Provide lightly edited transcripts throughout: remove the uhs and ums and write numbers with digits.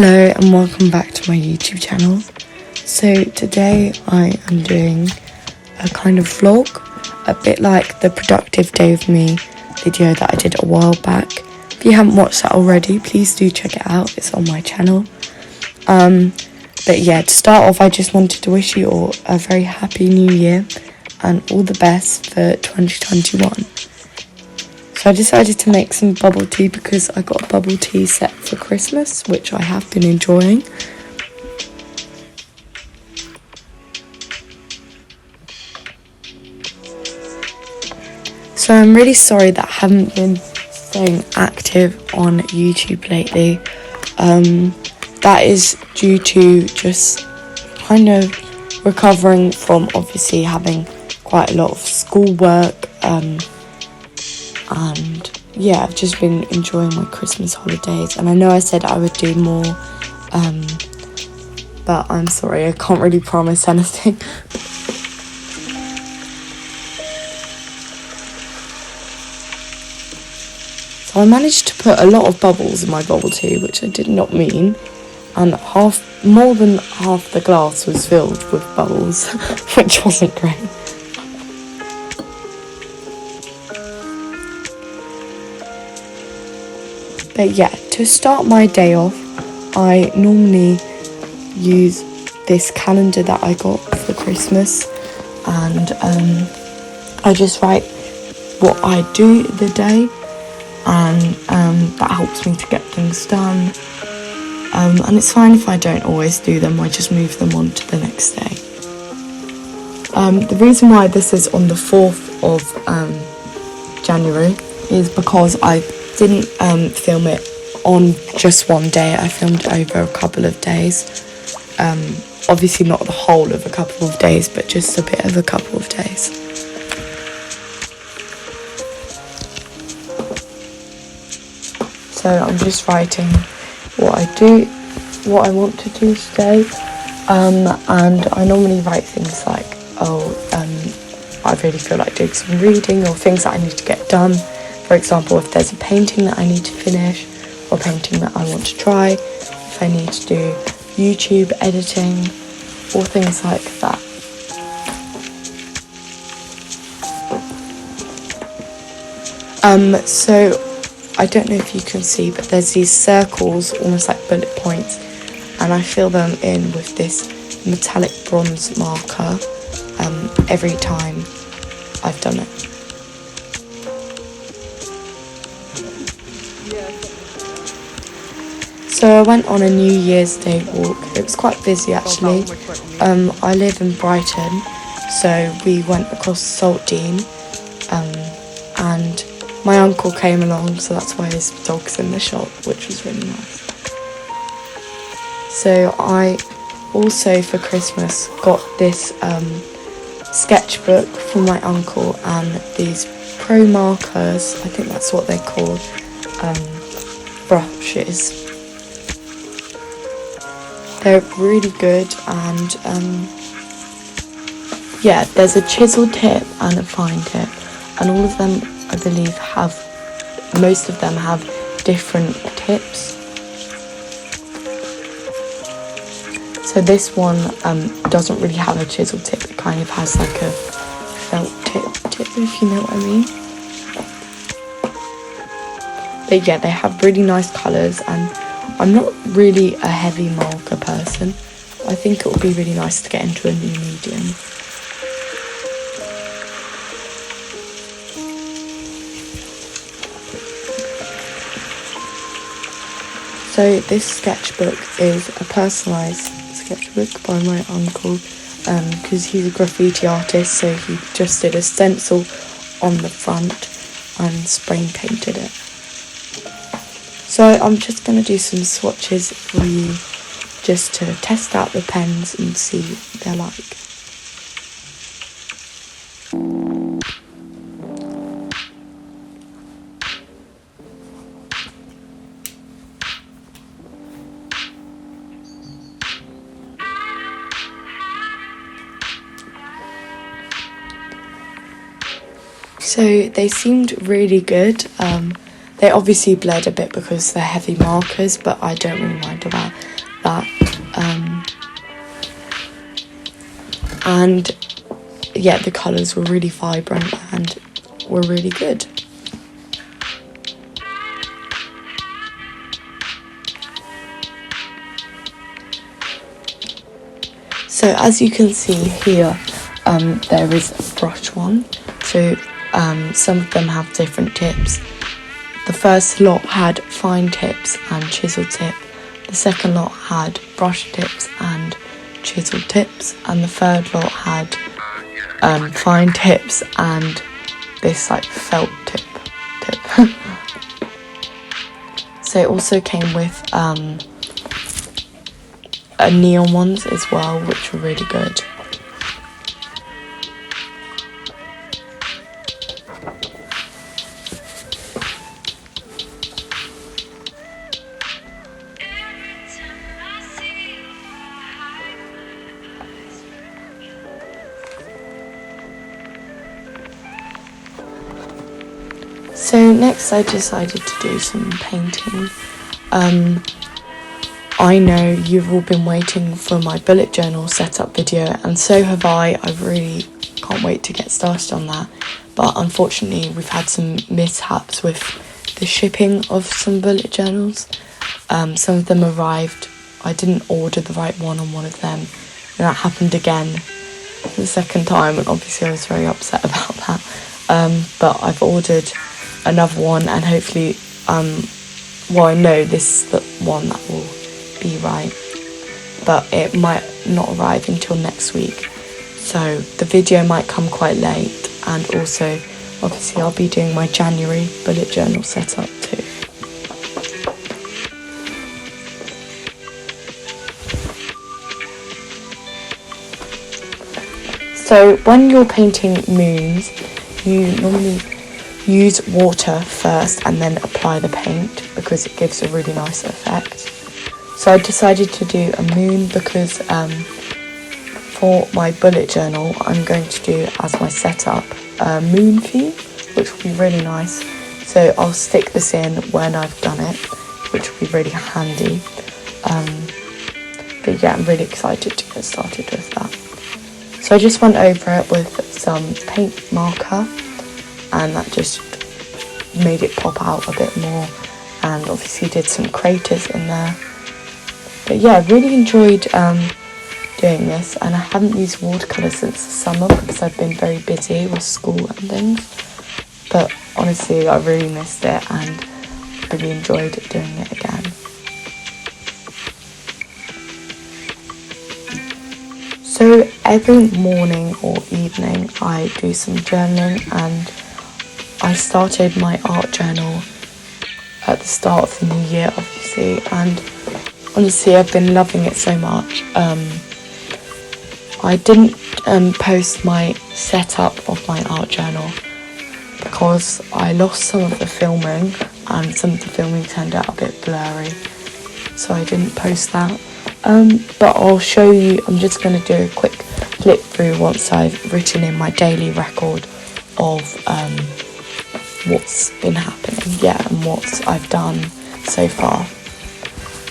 Hello and welcome back to my YouTube channel. So today I am doing a kind of vlog, a bit like the productive day with me video that I did a while back. If you haven't watched that already, please do check it out, it's on my channel. But yeah, to start off, I just wanted to wish you all a very happy new year and all the best for 2021. So I decided to make some bubble tea because I got a bubble tea set for Christmas, which I have been enjoying. So I'm really sorry that I haven't been staying active on YouTube lately. That is due to just kind of recovering from obviously having quite a lot of schoolwork. And yeah, I've just been enjoying my Christmas holidays, and I know I said I would do more, but I'm sorry, I can't really promise anything. So I managed to put a lot of bubbles in my bubble tea, which I did not mean, and more than half the glass was filled with bubbles, which wasn't great. But yeah, to start my day off, I normally use this calendar that I got for Christmas, and I just write what I do the day, and that helps me to get things done. And it's fine if I don't always do them, I just move them on to the next day. The reason why this is on the 4th of January is because I didn't film it on just one day. I filmed over a couple of days. Obviously not the whole of a couple of days, but just a bit of a couple of days. So I'm just writing what I do, what I want to do today, and I normally write things like, I really feel like doing some reading, or things that I need to get done. For example, if there's a painting that I need to finish, or a painting that I want to try, if I need to do YouTube editing, or things like that. So I don't know if you can see, but there's these circles, almost like bullet points, and I fill them in with this metallic bronze marker every time I've done it. So I went on a New Year's Day walk. It was quite busy actually. I live in Brighton, so we went across Saltdean, and my uncle came along, so that's why his dog's in the shop, which was really nice. So I also for Christmas got this sketchbook from my uncle and these pro markers, I think that's what they're called, brushes. They're really good, and yeah, there's a chisel tip and a fine tip, and all of them I believe most of them have different tips. So this one doesn't really have a chisel tip, it kind of has like a felt tip, if you know what I mean. But yeah, they have really nice colours, and I'm not really a heavy marker person. I think it would be really nice to get into a new medium. So this sketchbook is a personalised sketchbook by my uncle, because he's a graffiti artist, so he just did a stencil on the front and spray painted it. So I'm just going to do some swatches for you, just to test out the pens and see what they're like. So they seemed really good. They obviously bled a bit because they're heavy markers, but I don't really mind about that. And yeah, the colours were really vibrant and were really good. So as you can see here, there is a brush one. So some of them have different tips. The first lot had fine tips and chisel tip. The second lot had brush tips and chisel tips. And the third lot had fine tips and this like felt tip. So it also came with neon ones as well, which were really good. So next I decided to do some painting. I know you've all been waiting for my bullet journal setup video, and so have I. I really can't wait to get started on that. But unfortunately we've had some mishaps with the shipping of some bullet journals. Some of them arrived. I didn't order the right one on one of them, and that happened again the second time, and obviously I was very upset about that. But I've ordered another one, and hopefully I know this is the one that will be right, but it might not arrive until next week, so the video might come quite late. And also obviously I'll be doing my January bullet journal setup too. So when you're painting moons, you normally use water first and then apply the paint because it gives a really nice effect. So I decided to do a moon because for my bullet journal I'm going to do as my setup a moon theme, which will be really nice. So I'll stick this in when I've done it, which will be really handy. But yeah, I'm really excited to get started with that. So I just went over it with some paint marker, and that just made it pop out a bit more, and obviously did some craters in there. But yeah, I really enjoyed doing this, and I haven't used watercolour since the summer because I've been very busy with school and things. But honestly, I really missed it and really enjoyed doing it again. So every morning or evening I do some journaling, and I started my art journal at the start of the new year, obviously, and honestly I've been loving it so much. I didn't post my setup of my art journal because I lost some of the filming, and some of the filming turned out a bit blurry, so I didn't post that. But I'll show you. I'm just going to do a quick flip through once I've written in my daily record of what's been happening, and what I've done so far.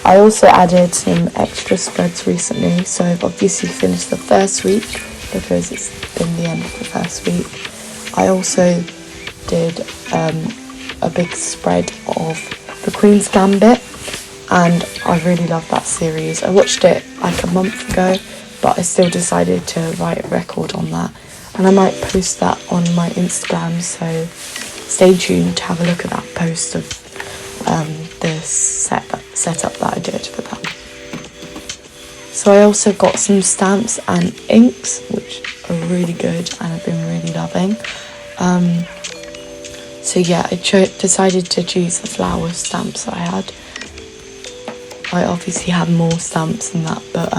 I also added some extra spreads recently, so I've obviously finished the first week because it's been the end of the first week. I also did a big spread of the Queen's Gambit, and I really love that series. I watched it like a month ago, but I still decided to write a record on that, and I might post that on my Instagram, so stay tuned to have a look at that post of the setup that I did for that. So I also got some stamps and inks, which are really good and I've been really loving. So yeah, I decided to choose the flower stamps that I had. I obviously had more stamps than that, but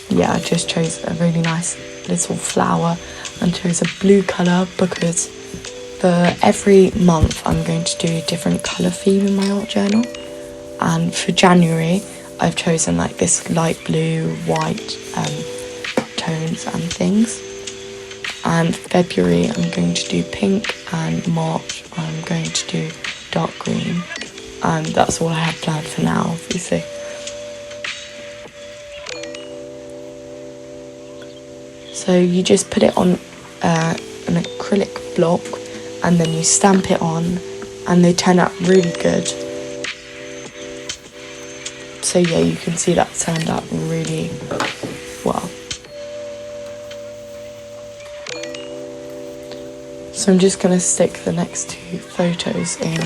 yeah, I just chose a really nice little flower and chose a blue colour because for every month I'm going to do a different colour theme in my art journal. And for January I've chosen like this light blue, white tones and things. And February I'm going to do pink, and March I'm going to do dark green. That's all I have planned for now, obviously. So you just put it on an acrylic block and then you stamp it on, and they turn out really good. So yeah, you can see that turned out really well. So I'm just going to stick the next 2 photos in.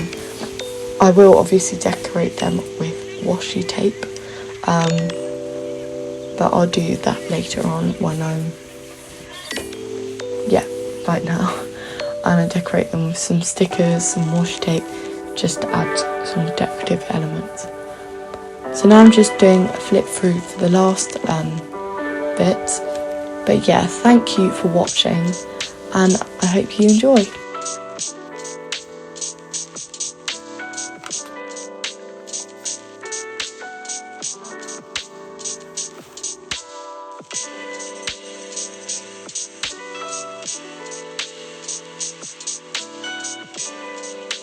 I will obviously decorate them with washi tape, but I'll do that later on when I'm, right now. And I decorate them with some stickers, some washi tape, just to add some decorative elements. So now I'm just doing a flip through for the last bit. But yeah, thank you for watching, and I hope you enjoyed.